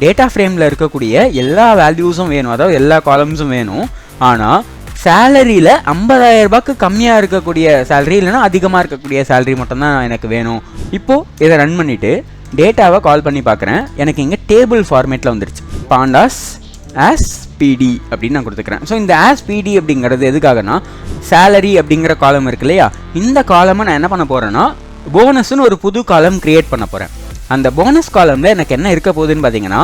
Data ஃப்ரேமில் இருக்கக்கூடிய எல்லா வேல்யூஸும் வேணும், அதாவது எல்லா காலம்ஸும் வேணும். ஆனால் சேலரியில் 50,000 ரூபாய்க்கு கம்மியாக இருக்கக்கூடிய சேலரி இல்லைனா அதிகமாக இருக்கக்கூடிய சேலரி மட்டும்தான் எனக்கு வேணும். இப்போது இதை ரன் பண்ணிவிட்டு டேட்டாவை கால் பண்ணி பார்க்குறேன். எனக்கு இங்கே டேபிள் ஃபார்மேட்டில் வந்துருச்சு. பாண்டாஸ் ஆஸ் பிடி அப்படின்னு நான் கொடுத்துக்கிறேன். ஸோ இந்த ஆஸ் பிடி அப்படிங்கிறது எதுக்காகனா, சேலரி அப்படிங்கிற காலம் இருக்கு இல்லையா, இந்த காலமை நான் என்ன பண்ண போகிறேன்னா போனஸ்ன்னு ஒரு புது காலம் கிரியேட் பண்ண போகிறேன். அந்த போனஸ் காலமில் எனக்கு என்ன இருக்க போகுதுன்னு பார்த்தீங்கன்னா,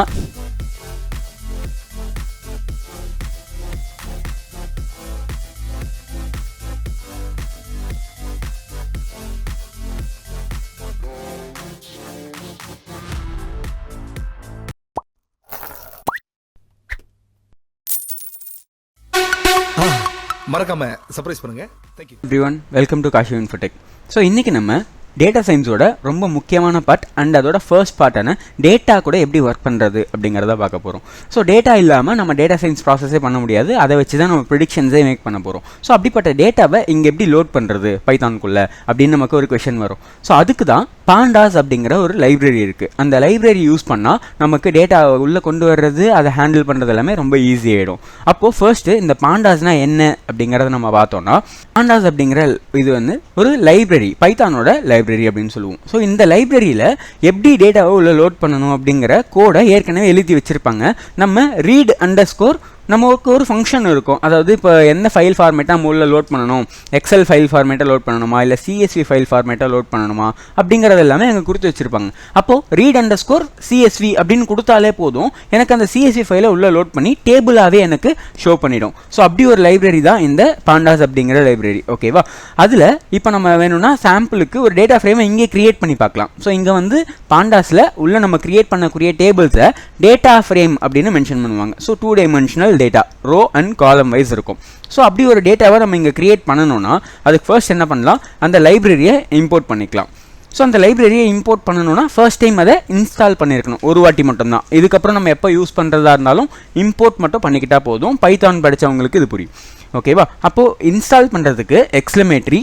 மறக்காம சர்ப்ரைஸ் பண்ணுங்க. Thank you everyone, welcome to Kashu Infotech. So இன்றைக்கி நம்ம டேட்டா சயின்ஸோட ரொம்ப முக்கியமான பார்ட் அண்ட் அதோட ஃபர்ஸ்ட் பார்ட்டான டேட்டா கூட எப்படி ஒர்க் பண்ணுறது அப்படிங்கிறத பார்க்க போகிறோம். ஸோ டேட்டா இல்லாமல் நம்ம டேட்டா சயின்ஸ் ப்ராசஸே பண்ண முடியாது. அதை வச்சு தான் நம்ம ப்ரிடிக்ஷன்ஸே மேக் பண்ண போகிறோம். ஸோ அப்படிப்பட்ட டேட்டாவை இங்கே எப்படி லோட் பண்ணுறது பைத்தானுக்குள்ளே அப்படின்னு நமக்கு ஒரு கொஷன் வரும். ஸோ அதுக்கு தான் பாண்டாஸ் அப்படிங்கிற ஒரு லைப்ரரி இருக்குது. அந்த லைப்ரரி யூஸ் பண்ணால் நமக்கு டேட்டா உள்ளே கொண்டு வர்றது, அதை ஹேண்டில் பண்ணுறது எல்லாமே ரொம்ப ஈஸியாகிடும். அப்போது ஃபர்ஸ்ட்டு இந்த பாண்டாஸ்னால் என்ன அப்படிங்கிறத நம்ம பார்த்தோன்னா, பாண்டாஸ் அப்படிங்கிற இது வந்து ஒரு லைப்ரரி, பைத்தானோட லைப்ரரி அப்படின்னு சொல்லுவோம். ஸோ இந்த லைப்ரரியில் எப்படி டேட்டாவை உள்ள லோட் பண்ணணும் அப்படிங்கிற கோடை ஏற்கனவே எழுதி வச்சுருப்பாங்க. நம்ம ரீட் அண்டர்ஸ்கோர் நமக்கு ஒரு ஃபங்க்ஷன் இருக்கும். அதாவது இப்போ எந்த ஃபைல் ஃபார்மேட்டாக நம்ம உள்ள லோட் பண்ணணும், எக்ஸல் ஃபைல் ஃபார்மேட்டாக லோட் பண்ணணுமா இல்லை சிஎஸ்வி ஃபைல் ஃபார்மேட்டாக லோட் பண்ணணுமா அப்படிங்கிறது எல்லாமே அங்கே கொடுத்து வச்சுருப்பாங்க. அப்போது ரீட் அண்டர்ஸ்கோர் சிஎஸ்வி அப்படின்னு கொடுத்தாலே போதும், எனக்கு அந்த சிஎஸ்வி ஃபைலை உள்ளே லோட் பண்ணி டேபிளாகவே எனக்கு ஷோ பண்ணிடும். ஸோ அப்படி ஒரு லைப்ரரி தான் இந்த பாண்டாஸ் அப்படிங்கிற லைப்ரரி. ஓகேவா? அதில் இப்போ நம்ம வேணும்னா சாம்பிளுக்கு ஒரு டேட்டா ஃப்ரேமை இங்கே கிரியேட் பண்ணி பார்க்கலாம். ஸோ இங்கே வந்து பாண்டாஸில் உள்ள நம்ம கிரியேட் பண்ணக்கூடிய டேபிள்ஸை டேட்டா ஃப்ரேம் அப்படின்னு மென்ஷன் பண்ணுவாங்க. So 2 dimensional data row and column wise இருக்கும். ஸோ அப்படி ஒரு டேட்டாவை நம்ம இங்கே கிரியேட் பண்ணணும்னா அதுக்கு ஃபர்ஸ்ட் என்ன பண்ணலாம், அந்த லைப்ரரியை இம்போர்ட் பண்ணிக்கலாம். ஸோ அந்த லைப்ரரியை இம்போர்ட் பண்ணணும்னா ஃபர்ஸ்ட் டைம் அதை இன்ஸ்டால் பண்ணியிருக்கணும், ஒரு வாட்டி மட்டும்தான். இதுக்கப்புறம் நம்ம எப்போ யூஸ் பண்ணுறதா இருந்தாலும் இம்போர்ட் மட்டும் பண்ணிக்கிட்டால் போதும். பைத்தான் படித்தவங்களுக்கு இது புரியும். ஓகேவா? அப்போது இன்ஸ்டால் பண்ணுறதுக்கு எக்ஸ்க்ளமேட்டரி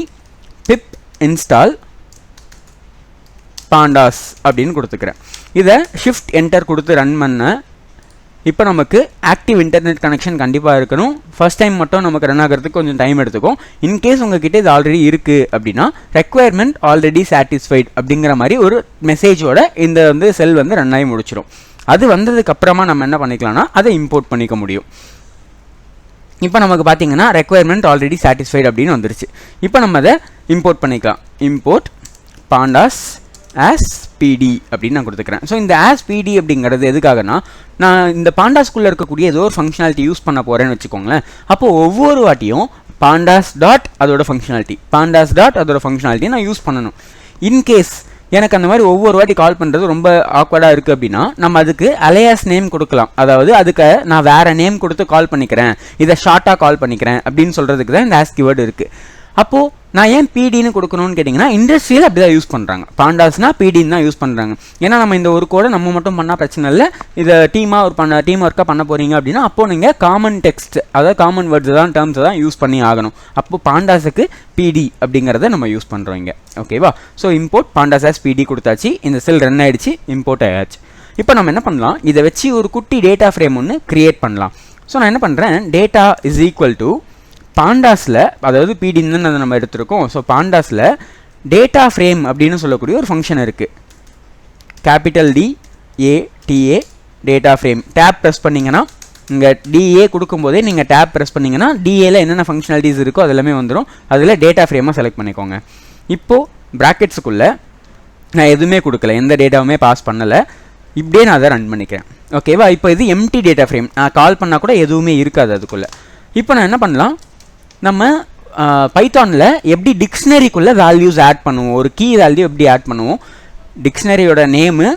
பிப் இன்ஸ்டால் பாண்டாஸ் அப்படின்னு கொடுத்துக்கிறேன். இதை ஷிஃப்ட் என்டர் கொடுத்து ரன் பண்ண இப்போ நமக்கு ஆக்டிவ் இன்டர்நெட் கனெக்ஷன் கண்டிப்பாக இருக்கணும். ஃபர்ஸ்ட் டைம் மட்டும் நமக்கு ரன் ஆகிறதுக்கு கொஞ்சம் டைம் எடுத்துக்கும். இன்கேஸ் உங்ககிட்ட இது ஆல்ரெடி இருக்குது அப்படின்னா ரெக்வயர்மெண்ட் ஆல்ரெடி சாட்டிஸ்ஃபைட் அப்படிங்கிற மாதிரி ஒரு மெசேஜோட இந்த வந்து செல் வந்து ரன் ஆகி முடிச்சிடும். அது வந்ததுக்கப்புறமா நம்ம என்ன பண்ணிக்கலாம்னா அதை இம்போர்ட் பண்ணிக்க முடியும். இப்போ நமக்கு பார்த்தீங்கன்னா ரெக்வயர்மெண்ட் ஆல்ரெடி சாட்டிஸ்ஃபைட் அப்படின்னு வந்துருச்சு. இப்போ நம்ம அதை இம்போர்ட் பண்ணிக்கலாம். இம்போர்ட் பாண்டாஸ் ஆஸ் பிடி அப்படின்னு நான் கொடுத்துக்கிறேன். ஸோ இந்த ஆஸ் பிடி அப்படிங்கிறது எதுக்காகனா, நான் இந்த பாண்டாஸ்குள்ளே இருக்கக்கூடிய ஏதோ ஒரு ஃபங்க்ஷனாலிட்டி யூஸ் பண்ண போகிறேன்னு வச்சுக்கோங்களேன். அப்போது ஒவ்வொரு வாட்டியும் பாண்டாஸ் டாட் அதோட ஃபங்க்ஷனாலிட்டி, பாண்டாஸ் டாட் அதோட ஃபங்க்ஷனாலிட்டியை நான் யூஸ் பண்ணணும். இன்கேஸ் எனக்கு அந்த மாதிரி ஒவ்வொரு வாட்டி கால் பண்ணுறது ரொம்ப ஆக்வர்டாக இருக்குது அப்படின்னா நம்ம அதுக்கு அலையாஸ் நேம் கொடுக்கலாம். அதாவது அதுக்கு நான் வேறு நேம் கொடுத்து கால் பண்ணிக்கிறேன், இதை ஷார்ட்டாக கால் பண்ணிக்கிறேன் அப்படின்னு சொல்கிறதுக்கு தான் இந்த ஆஸ் கீவேர்டு இருக்குது. அப்போது நான் ஏன் பிடின்னு கொடுக்கணும்னு கேட்டிங்கன்னா, இண்டஸ்ட்ரியில் அப்படி தான் யூஸ் பண்ணுறாங்க. பாண்டாஸ்னால் பிடின்னு தான் யூஸ் பண்ணுறாங்க. ஏன்னா நம்ம இந்த ஒரு கோடை நம்ம மட்டும் பண்ணால் பிரச்சனை இல்லை. இதை டீம் ஒர்க்காக பண்ண போகிறீங்க அப்படின்னா அப்போது நீங்கள் காமன் டெக்ஸ்ட், அதாவது காமன் வேர்ட்ஸ் தான், டேர்ம்ஸை தான் யூஸ் பண்ணி ஆகணும். அப்போது பாண்டாஸுக்கு பிடி அப்படிங்கிறத நம்ம யூஸ் பண்ணுறோம் இங்கே. ஓகேவா? ஸோ இம்போர்ட் பாண்டாஸ் ஆஸ் பிடி கொடுத்தாச்சு. இந்த செல் ரன் ஆகிடுச்சு, இம்போர்ட் ஆயாச்சு. இப்போ நம்ம என்ன பண்ணலாம், இதை வச்சு ஒரு குட்டி டேட்டா ஃப்ரேம் ஒன்று கிரியேட் பண்ணலாம். ஸோ நான் என்ன பண்ணுறேன், டேட்டா இஸ் ஈக்குவல் டு பாண்டாஸில், அதாவது பிடின்னு அதை நம்ம எடுத்துருக்கோம். ஸோ பாண்டாஸில் டேட்டா ஃப்ரேம் அப்படின்னு சொல்லக்கூடிய ஒரு ஃபங்க்ஷன் இருக்குது. Capital DATA data frame. Tape press பண்ணிங்கன்னா இங்கே DA கொடுக்கும்போதே நீங்கள் டேப் ப்ரெஸ் பண்ணிங்கன்னா DAல என்னென்ன ஃபங்க்ஷனாலிட்டிஸ் இருக்கோ அதெல்லாமே வந்துடும். அதில் டேட்டா ஃப்ரேமாக செலக்ட் பண்ணிக்கோங்க. இப்போது ப்ராக்கெட்ஸுக்குள்ளே நான் எதுவுமே கொடுக்கல, எந்த டேட்டாவுமே பாஸ் பண்ணலை. இப்படியே நான் அதை ரன் பண்ணிக்கிறேன். ஓகேவா? இப்போ இது எம்டி டேட்டா ஃப்ரேம். நான் கால் பண்ணால் கூட எதுவுமே இருக்காது அதுக்குள்ளே. இப்போ நான் என்ன பண்ணலாம், நம்ம பைத்தானில் எப்படி டிக்ஷனரிக்குள்ளே வேல்யூஸ் ஆட் பண்ணுவோம், ஒரு கீ வேல்யூ எப்படி ஆட் பண்ணுவோம், டிக்ஷனரியோட நேமு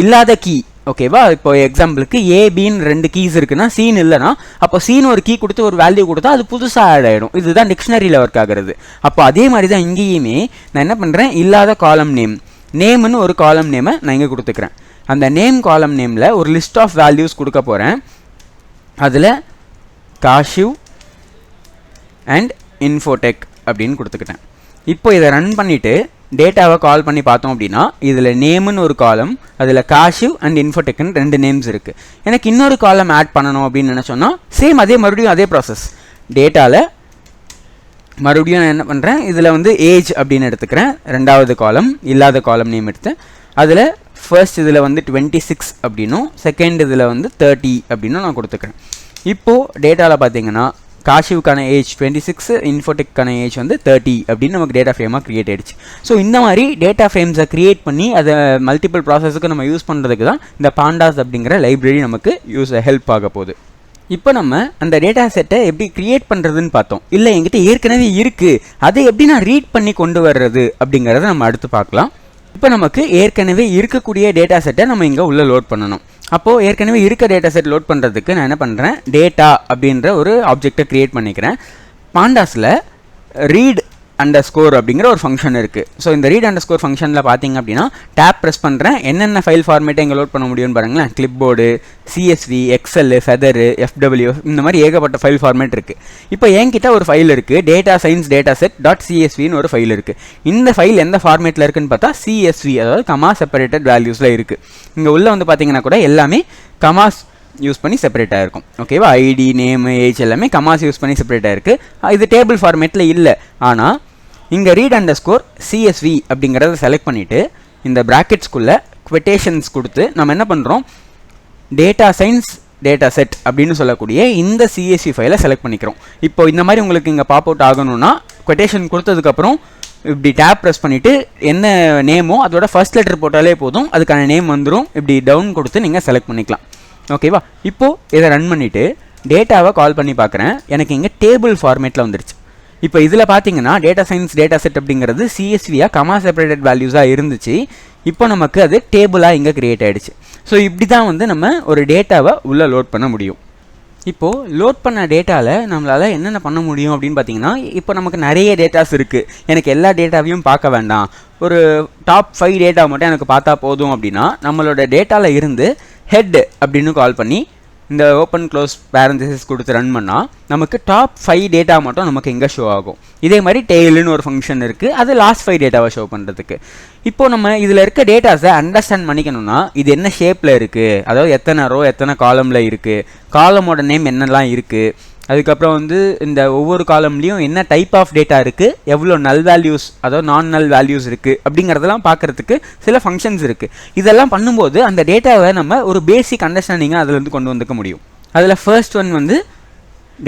இல்லாத கீ. ஓகேவா? இப்போ எக்ஸாம்பிளுக்கு ஏபின்னு 2 கீஸ் இருக்குன்னா சீன் இல்லைனா அப்போ சீன் ஒரு கீ கொடுத்து ஒரு வேல்யூ கொடுத்தா அது புதுசாக ஆட் ஆகிடும். இதுதான் டிக்ஷனரியில் ஒர்க் ஆகிறது. அப்போ அதே மாதிரி தான் இங்கேயுமே நான் என்ன பண்ணுறேன், இல்லாத காலம் நேம்னு ஒரு காலம் நேமை நான் இங்கே கொடுத்துக்கிறேன். அந்த நேம் காலம் நேமில் ஒரு லிஸ்ட் ஆஃப் வேல்யூஸ் கொடுக்க போகிறேன். அதில் காஷு அண்ட் இன்ஃபோடெக் அப்படின்னு கொடுத்துக்கிட்டேன். இப்போ இதை ரன் பண்ணிவிட்டு டேட்டாவை கால் பண்ணி பார்த்தோம் அப்படின்னா இதில் நேம்னு ஒரு காலம், அதில் காஷிவ் அண்ட் இன்ஃபோடெக்னு 2 நேம்ஸ் இருக்குது. எனக்கு இன்னொரு காலம் ஆட் பண்ணணும் அப்படின்னு நினச்சோன்னா சேம் மறுபடியும் அதே ப்ராசஸ். டேட்டாவில் மறுபடியும் நான் என்ன பண்ணுறேன், இதில் வந்து ஏஜ் அப்படின்னு எடுத்துக்கிறேன், 2வது காலம் இல்லாத காலம் நேம் எடுத்து, அதில் ஃபர்ஸ்ட் இதில் வந்து 26 அப்படின்னும், செகண்ட் இதில் வந்து 30 அப்படின்னும் நான் கொடுத்துக்கிறேன். இப்போது டேட்டாவில் பார்த்தீங்கன்னா காஷிவுக்கான ஏஜ் 26, இன்ஃபோடெக்கான ஏஜ் வந்து 30 அப்படின்னு நமக்கு டேட்டா ஃப்ரேமாக க்ரியேட் ஆகிடுச்சு. ஸோ இந்த மாதிரி டேட்டா ஃப்ரேம்ஸை க்ரியேட் பண்ணி அதை மல்டிபிள் ப்ராசஸுக்கு நம்ம யூஸ் பண்ணுறதுக்கு தான் இந்த பாண்டாஸ் அப்படிங்கிற லைப்ரரி நமக்கு ஹெல்ப் ஆக போகுது. இப்போ நம்ம அந்த டேட்டா செட்டை எப்படி க்ரியேட் பண்ணுறதுன்னு பார்த்தோம். இல்லை என்கிட்ட ஏற்கனவே இருக்குது, அதை எப்படி நான் ரீட் பண்ணி கொண்டு வர்றது அப்படிங்கிறத நம்ம அடுத்து பார்க்கலாம். இப்போ நமக்கு ஏற்கனவே இருக்கக்கூடிய டேட்டா செட்டை நம்ம இங்கே உள்ளே லோட் பண்ணணும். அப்போது ஏற்கனவே இருக்க டேட்டா செட் லோட் பண்ணுறதுக்கு நான் என்ன பண்ணுறேன், டேட்டா அப்படின்ற ஒரு ஆப்ஜெக்டை க்ரியேட் பண்ணிக்கிறேன். பாண்டாஸில் ரீட் அண்டர்ஸ்கோர் அப்படிங்கிற ஒரு ஃபங்க்ஷன் இருக்குது. ஸோ இந்த ரீட் அண்டர்ஸ்கோர் ஃபங்க்ஷனில் பார்த்தீங்க அப்படின்னா டேப் ப்ரெஸ் பண்ணுறேன், என்னென்ன ஃபைல் ஃபார்மேட்டை இங்கே லோட் பண்ண முடியும்னு பாருங்களேன். Clipboard, CSV, Excel, feather, FW, இந்த மாதிரி ஏகப்பட்ட ஃபைல் ஃபார்மேட் இருக்குது. இப்போ என்கிட்ட ஒரு ஃபைல் இருக்குது, data science data set dot சிஎஸ்வின்னு ஒரு ஃபைல் இருக்குது. இந்த ஃபைல் எந்த ஃபார்மேட்டில் இருக்குன்னு பார்த்தா சிஎஸ்வி, அதாவது கமா செப்பரேட்டட் வேல்யூஸில் இருக்குது. இங்கே உள்ளே வந்து பார்த்தீங்கன்னா கூட எல்லாமே கமாஸ் யூஸ் பண்ணி செப்பரேட்டாக இருக்கும். ஓகேவா, ஐடி, நேம், ஏஜ் எல்லாமே கமாஸ் யூஸ் பண்ணி செப்பரேட்டாக இருக்குது. இது டேபிள் ஃபார்மேட்டில் இல்லை. ஆனால் இங்கே ரீட் அண்டர்ஸ்கோர் சிஎஸ்வி அப்படிங்கிறத செலக்ட் பண்ணிவிட்டு இந்த ப்ராக்கெட்ஸ்குள்ளே குவெட்டேஷன்ஸ் கொடுத்து நம்ம என்ன பண்ணுறோம், டேட்டா சயின்ஸ் டேட்டா செட் அப்படின்னு சொல்லக்கூடிய இந்த சிஎஸ்வி ஃபைலை செலக்ட் பண்ணிக்கிறோம். இப்போ இந்த மாதிரி உங்களுக்கு இங்கே பாப் அவுட் ஆகணும்னா குவெட்டேஷன் கொடுத்ததுக்கப்புறம் இப்படி டேப் ப்ரெஸ் பண்ணிவிட்டு என்ன நேமோ அதோட ஃபர்ஸ்ட் லெட்டர் போட்டாலே போதும், அதுக்கான நேம் வந்துடும். இப்படி டவுன் கொடுத்து நீங்கள் செலக்ட் பண்ணிக்கலாம். ஓகேவா, இப்போது இதை ரன் பண்ணிவிட்டு டேட்டாவை கால் பண்ணி பார்க்குறேன். எனக்கு இங்கே டேபிள் ஃபார்மேட்டில் வந்துருச்சு. இப்போ இதில் பார்த்தீங்கன்னா டேட்டா சயின்ஸ் டேட்டா செட் அப்படிங்கிறது சிஎஸ்வியாக கமா செப்பரேட்டட் வேல்யூஸாக இருந்துச்சு. இப்போ நமக்கு அது டேபிளாக இங்கே க்ரியேட் ஆகிடுச்சு. ஸோ இப்படி தான் வந்து நம்ம ஒரு டேட்டாவை உள்ளே லோட் பண்ண முடியும். இப்போது லோட் பண்ண டேட்டாவில் நம்மளால் என்னென்ன பண்ண முடியும் அப்படின்னு பார்த்தீங்கன்னா, இப்போ நமக்கு நிறைய டேட்டாஸ் இருக்குது, எனக்கு எல்லா டேட்டாவையும் பார்க்க வேண்டாம், ஒரு டாப் 5 டேட்டா மட்டும் எனக்கு பார்த்தா போதும் அப்படின்னா நம்மளோட டேட்டாவில் இருந்து ஹெட் அப்படின்னு கால் பண்ணி இந்த ஓப்பன் க்ளோஸ் பேரந்தசிஸ் கொடுத்து ரன் பண்ணால் நமக்கு டாப் 5 டேட்டா மட்டும் நமக்கு இங்கே ஷோ ஆகும். இதே மாதிரி டெய்லுன்னு ஒரு ஃபங்க்ஷன் இருக்குது, அது லாஸ்ட் 5 டேட்டாவை ஷோ பண்ணுறதுக்கு. இப்போது நம்ம இதில் இருக்க டேட்டாஸை அண்டர்ஸ்டாண்ட் பண்ணிக்கணும்னா இது என்ன ஷேப்பில் இருக்குது, அதாவது எத்தனை ரோ எத்தனை காலமில் இருக்குது, காலமோட நேம் என்னெல்லாம் இருக்குது, அதுக்கப்புறம் வந்து இந்த ஒவ்வொரு காலம்லேயும் என்ன டைப் ஆஃப் டேட்டா இருக்குது, எவ்வளோ நல் வேல்யூஸ் அதாவது நான் நல் வேல்யூஸ் இருக்குது அப்படிங்கிறதெல்லாம் பார்க்குறதுக்கு சில ஃபங்க்ஷன்ஸ் இருக்குது. இதெல்லாம் பண்ணும்போது அந்த டேட்டாவை நம்ம ஒரு பேசிக் அண்டர்ஸ்டாண்டிங்காக அதிலேருந்து கொண்டு வந்துக்க முடியும். அதில் ஃபர்ஸ்ட் ஒன் வந்து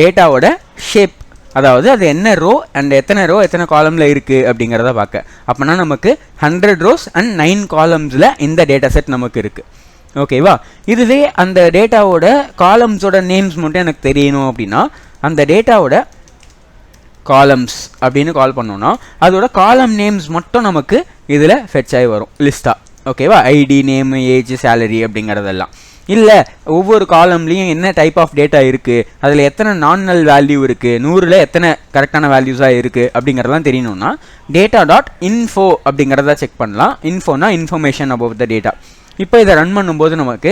டேட்டாவோட ஷேப், அதாவது அது என்ன ரோ அண்ட் எத்தனை ரோ எத்தனை காலமில் இருக்குது அப்படிங்கிறத பார்க்க. அப்போனா நமக்கு 100 ரோஸ் அண்ட் 9 காலம்ஸில் இந்த டேட்டா செட் நமக்கு இருக்குது. ஓகேவா, இதுவே அந்த டேட்டாவோட காலம்ஸோட நேம்ஸ் மட்டும் எனக்கு தெரியணும் அப்படின்னா அந்த டேட்டாவோட காலம்ஸ் அப்படின்னு கால் பண்ணோன்னா அதோட காலம் நேம்ஸ் மட்டும் நமக்கு இதில் ஃபெட்ச் ஆகி வரும் லிஸ்ட்டாக. ஓகேவா, ஐடி, நேம், ஏஜ், சேலரி அப்படிங்கிறதெல்லாம். இல்லை ஒவ்வொரு காலம்லேயும் என்ன டைப் ஆஃப் டேட்டா இருக்குது, அதில் எத்தனை நான் நல் வேல்யூ இருக்குது, 100ல் எத்தனை கரெக்டான வேல்யூஸாக இருக்குது அப்படிங்கிறதெல்லாம் தெரியணும்னா டேட்டா டாட் இன்ஃபோ அப்படிங்கிறத செக் பண்ணலாம். இன்ஃபோனா இன்ஃபர்மேஷன் அபவுட் த டேட்டா. இப்போ இதை ரன் பண்ணும்போது நமக்கு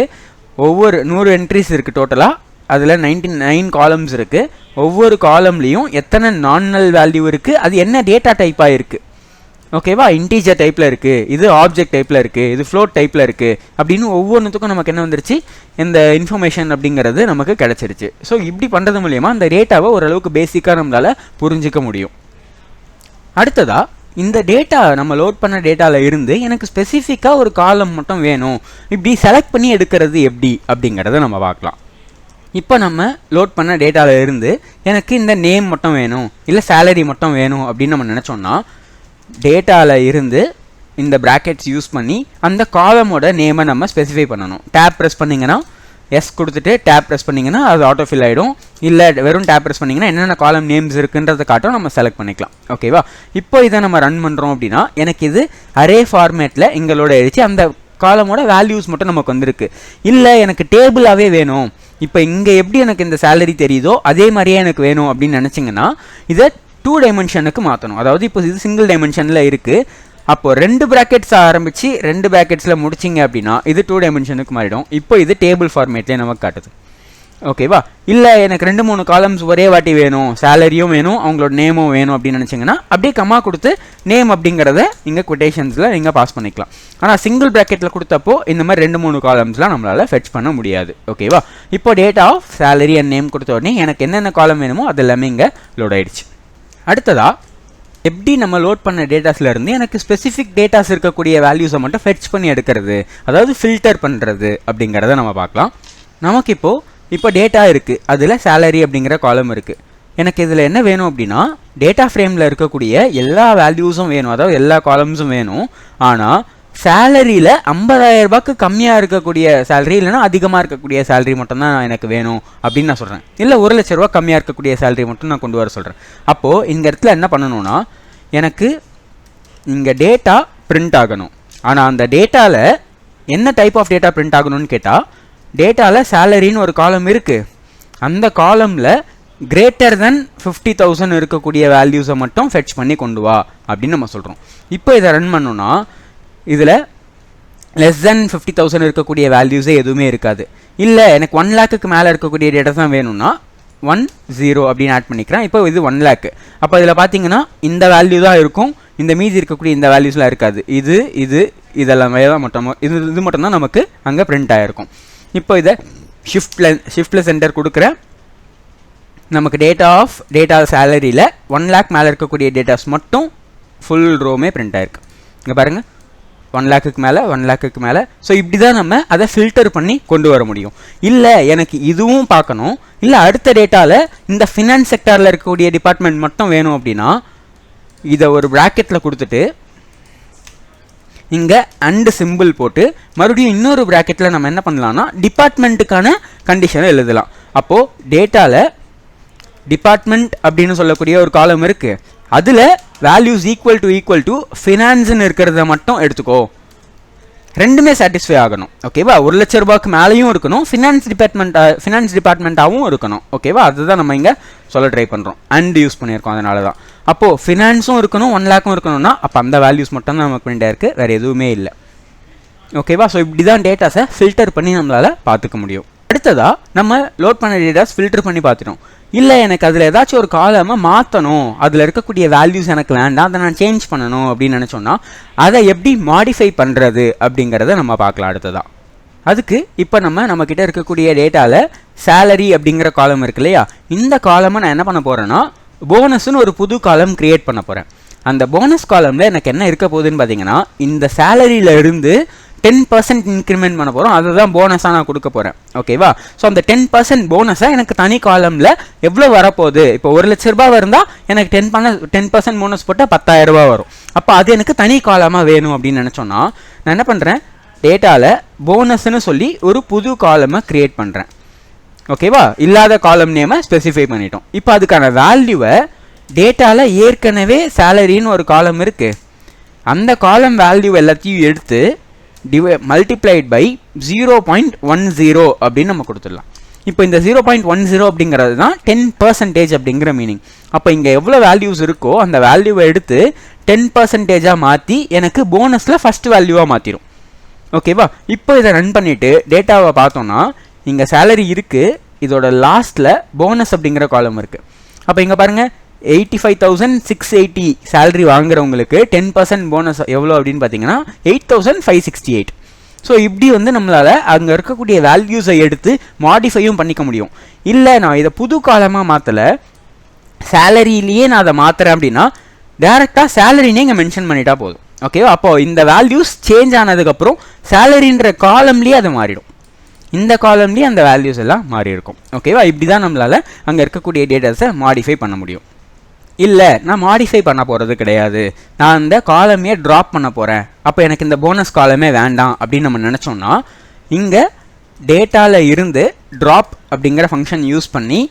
ஒவ்வொரு 100 என்ட்ரிஸ் இருக்குது டோட்டலாக, அதில் 99 காலம்ஸ் இருக்குது. ஒவ்வொரு காலம்லேயும் எத்தனை நான் நல் வேல்யூ இருக்குது, அது என்ன டேட்டா டைப்பாக இருக்குது. ஓகேவா, இன்டீஜர் டைப்பில் இருக்குது, இது ஆப்ஜெக்ட் டைப்பில் இருக்குது, இது ஃப்ளோட் டைப்பில் இருக்குது அப்படின்னு ஒவ்வொன்றுத்துக்கும் நமக்கு என்ன வந்துருச்சு, இந்த இன்ஃபர்மேஷன் அப்படிங்கிறது நமக்கு கிடச்சிருச்சு. ஸோ இப்படி பண்ணுறது மூலயமா அந்த டேட்டாவை ஓரளவுக்கு பேசிக்காக நம்மளால் புரிஞ்சிக்க முடியும். அடுத்ததாக இந்த டேட்டா நம்ம லோட் பண்ண டேட்டாவில் இருந்து எனக்கு ஸ்பெசிஃபிக்காக ஒரு காலம் மட்டும் வேணும், இப்படி செலக்ட் பண்ணி எடுக்கிறது எப்படி அப்படிங்கிறத நம்ம பார்க்கலாம். இப்போ நம்ம லோட் பண்ண டேட்டாவில் இருந்து எனக்கு இந்த நேம் மட்டும் வேணும் இல்லை சேலரி மட்டும் வேணும் அப்படின்னு நம்ம நினச்சோன்னா டேட்டாவில் இருந்து இந்த ப்ராக்கெட்ஸ் யூஸ் பண்ணி அந்த காலமோட நேமை நம்ம ஸ்பெசிஃபை பண்ணணும். டேப் ப்ரெஸ் பண்ணிங்கன்னா எஸ் கொடுத்துட்டு டேப் ப்ரெஸ் பண்ணிங்கன்னா அது ஆட்டோ ஃபில் ஆகிடும். இல்லை வெறும் டேப் ப்ரெஸ் பண்ணிங்கன்னா என்னென்ன காலம் நேம்ஸ் இருக்குன்றதை காட்டும், நம்ம செலக்ட் பண்ணிக்கலாம். ஓகேவா, இப்போ இதை நம்ம ரன் பண்ணுறோம் அப்படின்னா எனக்கு இது அரே ஃபார்மேட்டில் எங்களோட ஆயிடுச்சு. அந்த காலமோட வேல்யூஸ் மட்டும் நமக்கு வந்திருக்கு. இல்லை எனக்கு டேபிளாகவே வேணும், இப்போ இங்கே எப்படி எனக்கு இந்த சேலரி தெரியுதோ அதே மாதிரியே எனக்கு வேணும் அப்படின்னு நினச்சிங்கன்னா இதை 2 டைமென்ஷனுக்கு மாற்றணும். அதாவது இப்போ இது சிங்கிள் டைமென்ஷனில் இருக்குது, அப்போது 2 ப்ராக்கெட்ஸ் ஆரம்பித்து 2 ப்ராக்கெட்ஸில் முடிச்சிங்க அப்படின்னா இது 2 டைமென்ஷனுக்கு மாறிடும். இப்போ இது டேபிள் ஃபார்மேட்லேயே நமக்கு காட்டுது. ஓகேவா? இல்லை எனக்கு 2-3 காலம்ஸ் ஒரே வாட்டி வேணும், சேலரியும் வேணும், அவங்களோட நேமும் வேணும் அப்படின்னு நினச்சிங்கன்னா அப்படியே கம்மா கொடுத்து நேம் அப்படிங்கிறத இங்கே கொட்டேஷன்ஸில் நீங்கள் பாஸ் பண்ணிக்கலாம். ஆனால் சிங்கிள் ப்ராக்கெட்டில் கொடுத்தப்போ இந்த மாதிரி 2-3 காலம்ஸ்லாம் நம்மளால் ஃபெட்ச் பண்ண முடியாது. ஓகேவா? இப்போ date of salary and name கொடுத்த உடனே எனக்கு என்னென்ன காலம் வேணுமோ அது எல்லாமே இங்கே லோட் ஆயிடுச்சு. அடுத்ததாக எப்படி நம்ம லோட் பண்ண டேட்டாஸ்லேருந்து எனக்கு ஸ்பெசிஃபிக் டேட்டாஸ் இருக்கக்கூடிய வேல்யூஸை மட்டும் ஃபெட்ச் பண்ணி எடுக்கிறது, அதாவது ஃபில்டர் பண்ணுறது அப்படிங்கிறத நம்ம பார்க்கலாம். நமக்கு இப்போ டேட்டா இருக்குது, அதில் சேலரி அப்படிங்கிற காலம் இருக்குது. எனக்கு இதில் என்ன வேணும் அப்படின்னா டேட்டா ஃப்ரேமில் இருக்கக்கூடிய எல்லா வேல்யூஸும் வேணும், அதாவது எல்லா காலம்ஸும் வேணும். ஆனால் சேலரியில் 50,000 ரூபாய்க்கு கம்மியாக இருக்கக்கூடிய சேலரி இல்லைனா அதிகமாக இருக்கக்கூடிய சேலரி மட்டும்தான் எனக்கு வேணும் அப்படின்னு நான் சொல்கிறேன். இல்லை 1,00,000 ரூபா கம்மியாக இருக்கக்கூடிய சேலரி மட்டும் நான் கொண்டு வர சொல்கிறேன். அப்போது இந்த இடத்துல என்ன பண்ணணும்னா எனக்கு இங்கே டேட்டா பிரிண்ட் ஆகணும். ஆனால் அந்த டேட்டாவில் என்ன டைப் ஆஃப் டேட்டா பிரிண்ட் ஆகணும்னு கேட்டால் டேட்டாவில் சேலரின்னு ஒரு காலம் இருக்குது, அந்த காலமில் கிரேட்டர் தென் 50,000 இருக்கக்கூடிய வேல்யூஸை மட்டும் ஃபெட்ச் பண்ணி கொண்டு வா அப்படின்னு நம்ம சொல்கிறோம். இப்போ இதை ரன் பண்ணோன்னா இதில் லெஸ் தென் 50,000 இருக்கக்கூடிய வேல்யூஸே எதுவுமே இருக்காது. இல்லை எனக்கு 1 lakhக்கு மேலே இருக்கக்கூடிய டேட்டா தான் வேணும்னா 10 அப்படின்னு ஆட் பண்ணிக்கிறேன். இப்போ இது 1 lakh. அப்போ இதில் பார்த்தீங்கன்னா இந்த வேல்யூ தான் இருக்கும், இந்த மீதி இருக்கக்கூடிய இந்த வேல்யூஸ்லாம் இருக்காது. இதெல்லாமே தான் இது மட்டும்தான் நமக்கு அங்கே பிரிண்ட் ஆகிருக்கும். இப்போ இதை ஷிஃப்டில் சென்டர் கொடுக்குறேன். நமக்கு டேட்டா சேலரியில் 1 lakh மேலே இருக்கக்கூடிய டேட்டாஸ் மட்டும் ஃபுல் ரோமே பிரிண்ட் ஆகிருக்கு. இங்கே பாருங்கள் 1 lakhக்கு மேலே 1 lakhக்கு மேலே. ஸோ இப்படி தான் நம்ம அதை ஃபில்டர் பண்ணி கொண்டு வர முடியும். இல்லை எனக்கு இதுவும் பார்க்கணும், இல்லை அடுத்த டேட்டாவில் இந்த ஃபினான்ஸ் செக்டாரில் இருக்கக்கூடிய டிபார்ட்மெண்ட் மட்டும் வேணும் அப்படின்னா இதை ஒரு ப்ராக்கெட்டில் கொடுத்துட்டு இங்கே அண்டு சிம்பிள் போட்டு மறுபடியும் இன்னொரு ப்ராக்கெட்டில் நம்ம என்ன பண்ணலாம்னா டிபார்ட்மெண்ட்டுக்கான கண்டிஷனை எழுதலாம். அப்போது டேட்டாவில் டிபார்ட்மெண்ட் அப்படின்னு சொல்லக்கூடிய ஒரு காலம் இருக்குது, அதில் வேல்யூஸ் ஈக்குவல் டு ஃபினான்ஸ்ன்னு இருக்கிறத மட்டும் எடுத்துக்கோ. ரெண்டுமே சாட்டிஸ்ஃபை ஆகணும். ஓகேவா? 1,00,000 ரூபாய்க்கு மேலேயும் இருக்கணும், ஃபினான்ஸ் டிபார்ட்மெண்ட்டாகவும் இருக்கணும். ஓகேவா? அதுதான் நம்ம இங்கே சொல்ல ட்ரை பண்ணுறோம், அண்ட் யூஸ் பண்ணியிருக்கோம். அதனால தான் அப்போது ஃபினான்ஸும் இருக்கணும் 1 lakhம் இருக்கணும்னா அப்போ அந்த வேல்யூஸ் மட்டும் தான் நமக்கு பிரிண்ட் ஆயிருக்கு, வேறு எதுவுமே இல்லை. ஓகேவா? ஸோ இப்படி தான் டேட்டாஸை ஃபில்டர் பண்ணி நம்மளால் பார்த்துக்க முடியும். அடுத்ததாக நம்ம லோட் பண்ண டேட்டாஸ் ஃபில்டர் பண்ணி பார்த்துட்டோம். இல்லை எனக்கு அதில் ஏதாச்சும் ஒரு காலமாக மாற்றணும், அதில் இருக்கக்கூடிய வேல்யூஸ் எனக்கு வேண்டாம், அதை நான் சேஞ்ச் பண்ணணும் அப்படின்னு நினச்சோன்னா அதை எப்படி மாடிஃபை பண்ணுறது அப்படிங்கிறத நம்ம பார்க்கலாம் அடுத்ததாக. அதுக்கு இப்போ நம்மக்கிட்ட இருக்கக்கூடிய டேட்டாவில் சேலரி அப்படிங்கிற காலம் இருக்கு இல்லையா, இந்த காலமை நான் என்ன பண்ண போகிறேன்னா போனஸ்ன்னு ஒரு புது காலம் க்ரியேட் பண்ண போகிறேன். அந்த போனஸ் காலமில் எனக்கு என்ன இருக்க போகுதுன்னு பார்த்தீங்கன்னா இந்த சேலரியில் இருந்து 10% இன்க்ரிமெண்ட் பண்ண போகிறோம், அதுதான் போனஸாக நான் கொடுக்க போகிறேன். ஓகேவா? ஸோ அந்த 10% போனஸாக எனக்கு தனி காலமில் எவ்வளோ வரப்போகுது, இப்போ 1,00,000 ரூபா இருந்தால் எனக்கு 10% போனஸ் போட்டால் 10,000 ரூபா வரும். அப்போ அது எனக்கு தனி காலமாக வேணும் அப்படின்னு நினச்சோன்னா நான் என்ன பண்ணுறேன், டேட்டாவில் போனஸ்ன்னு சொல்லி ஒரு புது காலமை க்ரியேட் பண்ணுறேன். ஓகேவா? இல்லாத காலம் நேமை ஸ்பெசிஃபை பண்ணிட்டோம். இப்போ அதுக்கான வேல்யூவை டேட்டாவில் ஏற்கனவே சேலரின்னு ஒரு காலம் இருக்குது, அந்த காலம் வேல்யூ எல்லாத்தையும் எடுத்து மல்டிப்ளைட் பை 0.10 அப்படின்னு நம்ம கொடுத்துடலாம். இப்போ இந்த 0.10 அப்படிங்கிறது தான் 10% அப்படிங்கிற மீனிங். அப்போ இங்கே எவ்வளோ வேல்யூஸ் இருக்கோ அந்த வேல்யூவை எடுத்து 10%ஆக மாற்றி எனக்கு போனஸில் ஃபஸ்ட் வேல்யூவாக மாற்றிடும். ஓகேவா? இப்போ இதை ரன் பண்ணிவிட்டு டேட்டாவை பார்த்தோன்னா இங்கே சேலரி இருக்குது, இதோட லாஸ்ட்டில் போனஸ் அப்படிங்கிற காலம் இருக்குது. அப்போ இங்கே பாருங்கள் 85,680 சேலரி வாங்குறவங்களுக்கு 10% போனஸ் எவ்வளோ அப்படின்னு பார்த்தீங்கன்னா 8,568. ஸோ இப்படி நம்மளால் அங்கே இருக்கக்கூடிய வேல்யூஸை எடுத்து மாடிஃபையும் பண்ணிக்க முடியும். இல்லை நான் இதை புது காலமாக மாற்றலை, சேலரியிலேயே நான் அதை மாற்றுறேன் அப்படின்னா டேரெக்டாக சேலரினே இங்கே மென்ஷன் பண்ணிட்டா போதும். ஓகேவா? அப்போது இந்த வேல்யூஸ் சேஞ்ச் ஆனதுக்கப்புறம் சேலரின்ற காலம்லேயே அது மாறிடும், இந்த காலம்லேயே அந்த வேல்யூஸ் எல்லாம் மாறி இருக்கும். ஓகேவா? இப்படி தான் நம்மளால் அங்கே இருக்கக்கூடிய டேட்டாஸை மாடிஃபை பண்ண முடியும். இல்லை நான் மாடிஃபை பண்ண போகிறது கிடையாது, நான் இந்த காலமே ட்ராப் பண்ண போகிறேன், அப்போ எனக்கு இந்த போனஸ் காலமே வேண்டாம் அப்படின்னு நம்ம நினச்சோன்னா இங்கே டேட்டாவில் இருந்து ட்ராப் அப்படிங்கிற ஃபங்க்ஷன் யூஸ் பண்ணி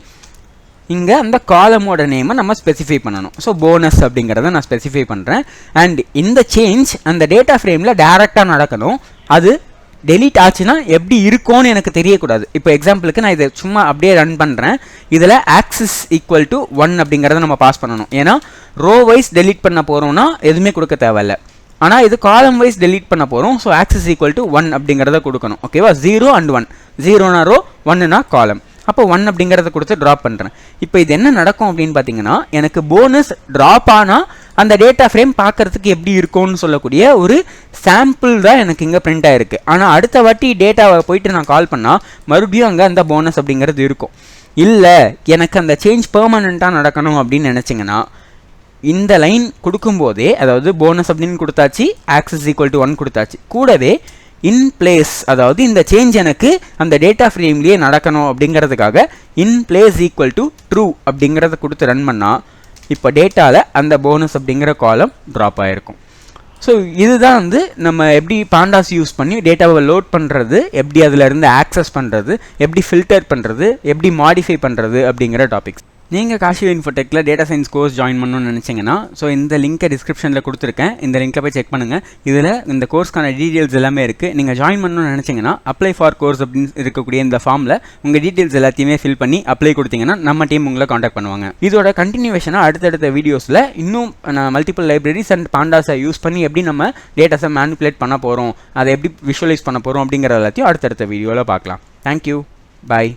இங்கே அந்த காலமோட நேமை நம்ம ஸ்பெசிஃபை பண்ணணும். ஸோ போனஸ் அப்படிங்கிறத நான் ஸ்பெசிஃபை பண்ணுறேன். அண்ட் இந்த சேஞ்ச் அந்த டேட்டா ஃப்ரேமில் டேரெக்டாக நடக்கணும். அது டெலீட் ஆச்சுன்னா எப்படி இருக்கும்னு எனக்கு தெரியக்கூடாது. இப்போ எக்ஸாம்பிளுக்கு நான் இதை சும்மா அப்படியே ரன் பண்ணுறேன். இதில் ஆக்சிஸ் ஈக்குவல் டு 1 அப்படிங்கிறத நம்ம பாஸ் பண்ணணும். ஏன்னா ரோ வைஸ் டெலீட் பண்ண போகிறோம்னா எதுவுமே கொடுக்க தேவையில்லை. ஆனால் இது காலம் வைஸ் டெலீட் பண்ண போகிறோம். ஸோ ஆக்சிஸ் ஈக்குவல் டு 1 அப்படிங்கிறத கொடுக்கணும். ஓகேவா? 0 and 1, 0னா ரோ 1னா காலம். அப்போ 1 அப்படிங்கிறத கொடுத்து ட்ராப் பண்ணுறேன். இப்போ இது என்ன நடக்கும் அப்படின்னு பார்த்தீங்கன்னா, எனக்கு போனஸ் ட்ராப் ஆனால் அந்த டேட்டா ஃப்ரேம் பார்க்குறதுக்கு எப்படி இருக்கும்னு சொல்லக்கூடிய ஒரு சாம்பிள் தான் எனக்கு இங்கே பிரிண்ட் ஆகிருக்கு. ஆனால் அடுத்த வாட்டி டேட்டாவை போயிட்டு நான் கால் பண்ணால் மறுபடியும் அங்கே அந்த போனஸ் அப்படிங்கிறது இருக்கும். இல்லை எனக்கு அந்த சேஞ்ச் பெர்மனண்ட்டாக நடக்கணும் அப்படின்னு நினச்சிங்கன்னா, இந்த லைன் கொடுக்கும்போதே, அதாவது போனஸ் அப்படின்னு கொடுத்தாச்சு, ஆக்சஸ் ஈக்குவல் டு 1 கொடுத்தாச்சு, கூடவே இன் பிளேஸ், அதாவது இந்த சேஞ்ச் எனக்கு அந்த டேட்டா ஃப்ரேம்லேயே நடக்கணும் அப்படிங்கிறதுக்காக in place equal to true அப்படிங்கிறத கொடுத்து ரன் பண்ணால் இப்போ டேட்டாவில் அந்த போனஸ் அப்படிங்கிற காலம் ட்ராப் ஆகிருக்கும். ஸோ இதுதான் வந்து நம்ம எப்படி பாண்டாஸ் யூஸ் பண்ணி டேட்டாவை லோட் பண்ணுறது, எப்படி அதிலேருந்து ஆக்சஸ் பண்ணுறது, எப்படி ஃபில்டர் பண்ணுறது, எப்படி மாடிஃபை பண்ணுறது அப்படிங்கிற டாபிக்ஸ். நீங்கள் காஷி இன்ஃபோடெக்கில் டேட்டா சயின்ஸ் கோர்ஸ் ஜாயின் பண்ணணும்னு நினச்சிங்கன்னா, ஸோ இந்த லிங்க்கை டிஸ்கிரிப்ஷனில் கொடுத்துருக்கேன். இந்த லிங்க்கை போய் செக் பண்ணுங்கள். இதில் இந்த கோர்ஸ்க்கான டீட்டெயில்ஸ் எல்லாமே இருக்குது. நீங்கள் ஜாயின் பண்ணணும்னு நினச்சிங்கன்னா அப்ளை ஃபார் கோர்ஸ் அப்படின்னு இருக்கக்கூடிய இந்த ஃபார்மில் உங்கள் டீட்டெயில்ஸ் எல்லாத்தையுமே ஃபில் பண்ணி அப்ளை கொடுத்தீங்கன்னா நம்ம டீம் உங்களை காண்டாக்ட் பண்ணுவாங்க. இதோட கண்டினியூவேஷனாக அடுத்தடுத்த வீடியோஸில் இன்னும் மல்டிபிள் லைப்ரரிஸ் அண்ட் பாண்டாஸை யூஸ் பண்ணி எப்படி நம்ம டேட்டாஸை மேனிப்புலேட் பண்ண போகிறோம், அதை எப்படி விஷுவலைஸ் பண்ண போகிறோம் அப்படிங்கிற எல்லாத்தையும் அடுத்தடுத்த வீடியோவில் பார்க்கலாம். தேங்க்யூ, பாய்.